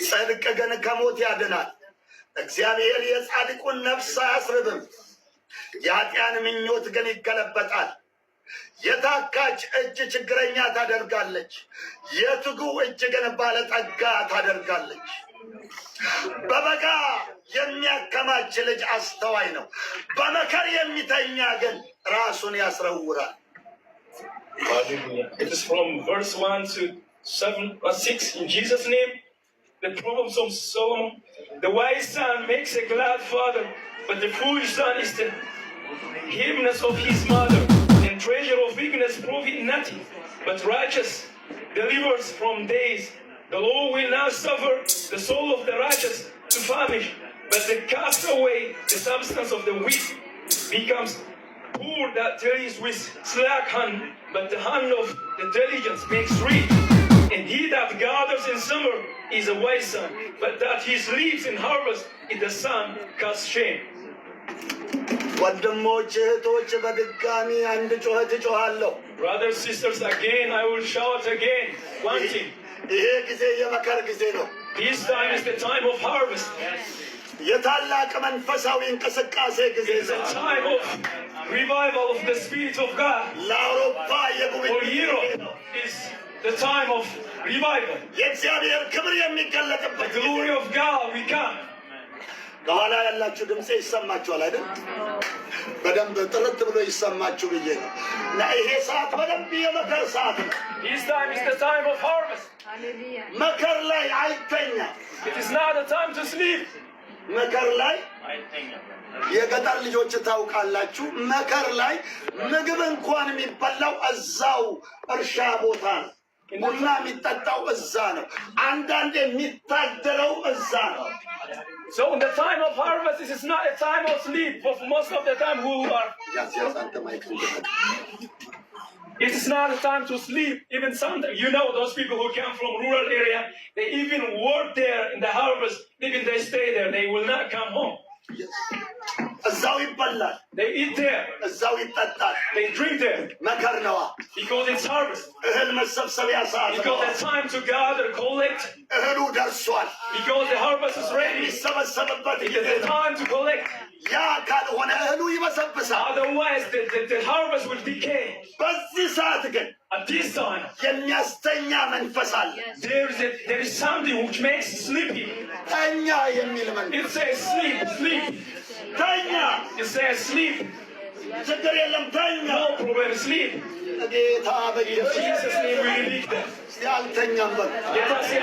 ጽድቅ ግን ከሞት ያድናል። እግዚአብሔር የጻድቁን ነፍስ አያስርብም፣ የኃጥአን ምኞት ግን ይገለበጣል። የታካች እጅ ችግረኛ ታደርጋለች፣ የትጉ እጅ ግን ባለጠጋ ታደርጋለች። በበጋ የሚያከማች ልጅ አስተዋይ ነው፣ በመከር የሚተኛ ግን ራሱን ያስረውራል። It is from verse 1 to 7 or 6 in Jesus' name. The Proverbs of Solomon. The wise son makes a glad father, but the foolish son is the heaviness of his mother. And treasure of weakness profit nothing, but righteous delivers from days. The Lord will not suffer the soul of the righteous to famish, but the castaway, the substance of the weak, becomes poor that deals with slack hand, but the hand of the diligent makes rich. And he that gathers in summer is a wise son, but that he sleeps in harvest is the son cast shame. ወንድሞች እህቶች በድጋሚ አንድ ጩኸት እጮኻለሁ። Brothers, sisters, again I will shout again, one thing. ይሄ ጊዜ የመከር ጊዜ ነው። This time is the time of harvest. የታላቅ መንፈሳዊ እንቅስቃሴ ጊዜ It's a time of revival of the Spirit of God. ለአውሮፓ For የጉብኝት Europe is the time of revival. የእግዚአብሔር ክብር The የሚገለጥበት ጊዜ። glory of God will come. ከኋላ ያላችሁ ድምፄ ይሰማችኋል አይደል? በደንብ ጥርት ብሎ ይሰማችሁ ብዬ ነው። እና ይሄ ሰዓት በደንብ የመከር ሰዓት ነው። This time is the time of harvest. መከር ላይ አይተኛም። It is not the time to sleep. መከር ላይ የገጠር ልጆች ታውቃላችሁ፣ መከር ላይ ምግብ እንኳን የሚበላው እዛው እርሻ ቦታ ነው። ቡና የሚጠጣው እዛ ነው። አንዳንድ የሚታደረው እዛ ነው። So in the time of harvest, this is not a time of sleep. For most of the time, it is not a time to sleep. Even sometimes, you know, those people who come from rural area, they even work there in the harvest. Even they stay there, they will not come home. እዛው ይበላል፣ They eat there, እዛው ይጠጣል። they drink there, መከር ነዋ። because it's harvest. እህል መሰብሰቢያ ሰዓት ነው። Because the time to gather, collect, እህሉ ደርሷል። because the harvest is ready. የሚሰበሰብበት It ጊዜ is the ነው። time to collect. ያ ካልሆነ እህሉ ይበሰብሳል። Otherwise, the harvest will decay. በዚህ ሰዓት ግን At this time, የሚያስተኛ መንፈስ አለ። there is something which makes sleepy. ተኛ የሚል መንፈስ It says sleep, sleep. ተኛ፣ It says sleep. ችግር የለም ተኛ። No problem, sleep. ጌታ In በኢየሱስ Jesus' name we rebuke them. ያልተኛም በል Let us say,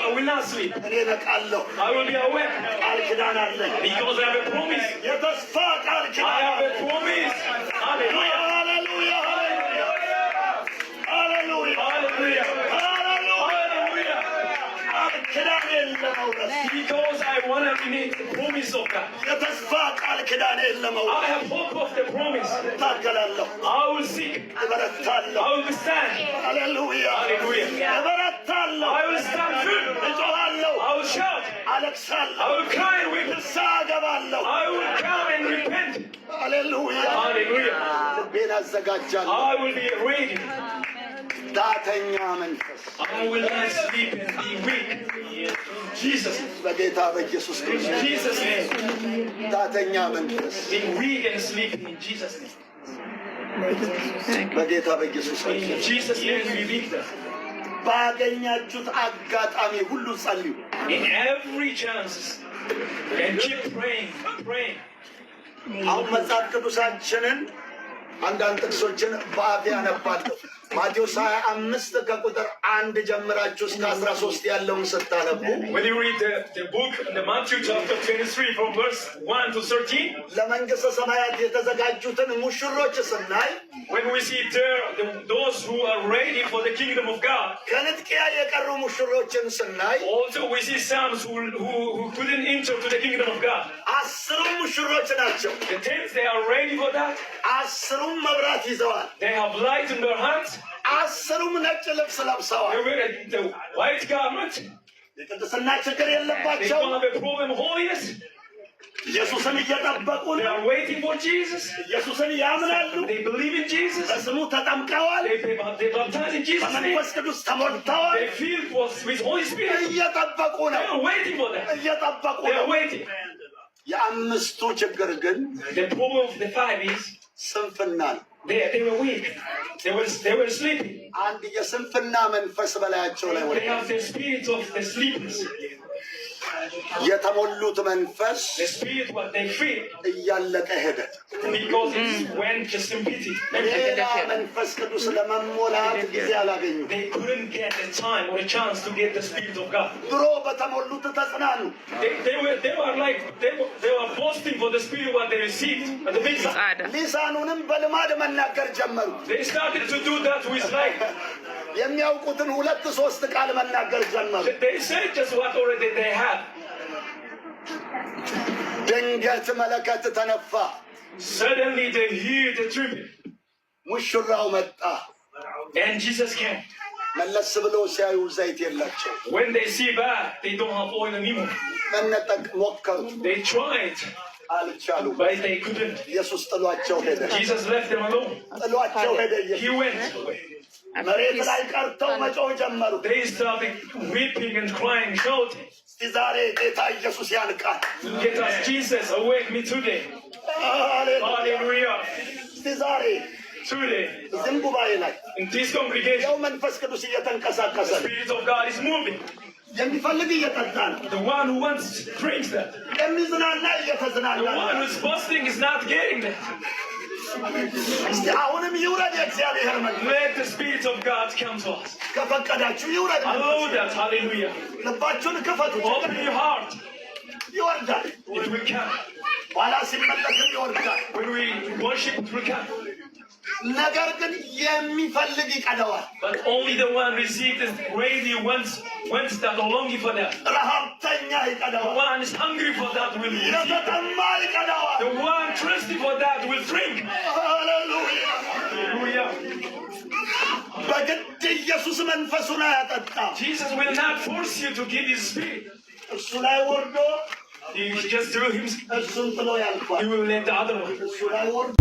I will not sleep. እኔ ነቃለሁ። I will be awake ቃል ኪዳን አለኝ። because I have a promise. የተስፋ ቃል I ኪዳን have a አለኝ። promise. Hallelujah. ሃሌሉያ ሃሌሉያ ሃሌሉያ Hallelujah. ሃሌሉያ። Hallelujah. ቃል ኪዳኔን ለመውረስ Because I want to need the promise of God. የተስፋ ቃል ኪዳኔን ለመውረስ I have hope of the promise. እታገላለሁ፣ I will seek. እበረታለሁ። I will stand. ሃሌሉያ Hallelujah. እበረታለሁ፣ I will stand firm. እጮኻለሁ፣ I will shout. አለቅሳለሁ፣ I will cry and weep. ንስሐ እገባለሁ። I will come and repent. ሃሌሉያ Hallelujah. ልቤን አዘጋጃለሁ። I will be ready. ዳተኛ መንፈስ I will not sleep and be weak. Jesus. በጌታ በኢየሱስ In ክርስቶስ Jesus' name. ዳተኛ መንፈስ Being weak and sleeping in Jesus' name. በጌታ በኢየሱስ In ክርስቶስ Jesus' name we rebuke them. ባገኛችሁት አጋጣሚ ሁሉ ጸልዩ። In every chance. And keep praying. Praying. አሁን መጽሐፍ ቅዱሳችንን አንዳንድ ጥቅሶችን በአፍ ያነባለሁ። ማቴዎስ 25 ከቁጥር 1 ጀምራችሁ እስከ 13 ያለውን ስታነቡ When you read the book, the Matthew chapter 23 from verse 1 to 13, ለመንግሥተ ሰማያት የተዘጋጁትን ሙሽሮች ስናይ when we see there those who are ready for the kingdom of God, ከንጥቂያ የቀሩ ሙሽሮችን ስናይ also we see some who couldn't enter to the kingdom of God. 10 ሙሽሮች ናቸው። The 10th, they are ready for that. 10 መብራት ይዘዋል። They have light in their hands. 10 ነጭ ልብስ ለብሰዋል። They wear the white garment. የቅድስና ችግር They የለባቸው። don't have a problem of holiness. ኢየሱስን እየጠበቁ They ነው። are waiting for Jesus. ኢየሱስን ያምናሉ። They believe in Jesus. በስሙ ተጠምቀዋል። They baptize in Jesus' name. በመንፈስ ቅዱስ ተሞልተዋል። They feel with Holy Spirit. እየጠበቁ They ነው። are waiting for that. እየጠበቁ They ነው። are waiting. የአምስቱ ችግር ግን The problem of the 5 is ስንፍና ነው። they were weak. They were sleeping. አንድ የስንፍና መንፈስ በላያቸው ላይ They ወደ have the spirit of the sleepers. የተሞሉት መንፈስ The spirit what they feel እያለቀ ሄደ። because it went just empty. ሌላ መንፈስ ቅዱስ ለመሞላት ጊዜ አላገኙ። They couldn't get the time or a chance to get the spirit of God. ድሮ በተሞሉት ተጽናኑ። They were boasting for the spirit what they received at the big time. ሊሳኑንም በልማድ መናገር ጀመሩ። They started to do that with like የሚያውቁትን 2-3 ቃል መናገር ጀመሩ። they said just what already they had. ድንገት መለከት ተነፋ። Suddenly they hear the trumpet ሙሽራው መጣ። and Jesus came. መለስ ብለው ሲያዩ ዘይት የላቸው። When they see back, they don't have oil anymore. መነጠቅ ሞከሩ፣ They tried, አልቻሉ። but they couldn't. ኢየሱስ ጥሏቸው ሄደ። Jesus left them alone. ጥሏቸው ሄደ። He went away. መሬት ላይ ቀርተው መጮህ ጀመሩ። They started weeping and crying, shouting, እስቲ ዛሬ ጌታ ኢየሱስ ያንቃል። "Get us, Jesus, awake me today." Hallelujah. እስቲ ዛሬ Today, እዚህም ጉባኤ ላይ in this congregation, ያው መንፈስ ቅዱስ እየተንቀሳቀሰ the Spirit of God is moving. የሚፈልግ እየጠጣ ነው። The one who wants drinks that. የሚዝናና እየተዝናና The ነው። one who's fasting is not getting that. እስቲ አሁንም ይውረድ የእግዚአብሔር መንፈስ። Let the Spirit of God come to us. ከፈቀዳችሁ ይውረድ። Allow that. Hallelujah. ልባችሁን ክፈቱ። Open your heart. ይወርዳል። It will come. ኋላ ሲመለስም ይወርዳል። When we worship, it will come. ነገር ግን የሚፈልግ ይቀደዋል። But only the one received is ready wants that or longing for that. ረሃብተኛ The ይቀደዋል። one is hungry for that will receive. የተጠማ ይቀደዋል። The one thirsty for that will drink. ሃሌሉያ። Hallelujah. በግድ ኢየሱስ መንፈሱን አያጠጣም። Jesus will not force you to give his spirit. እሱ ላይ ወርዶ He just threw him. እሱን ጥሎ ያልፋል። He will let the other one. እሱ ላይ ወርዶ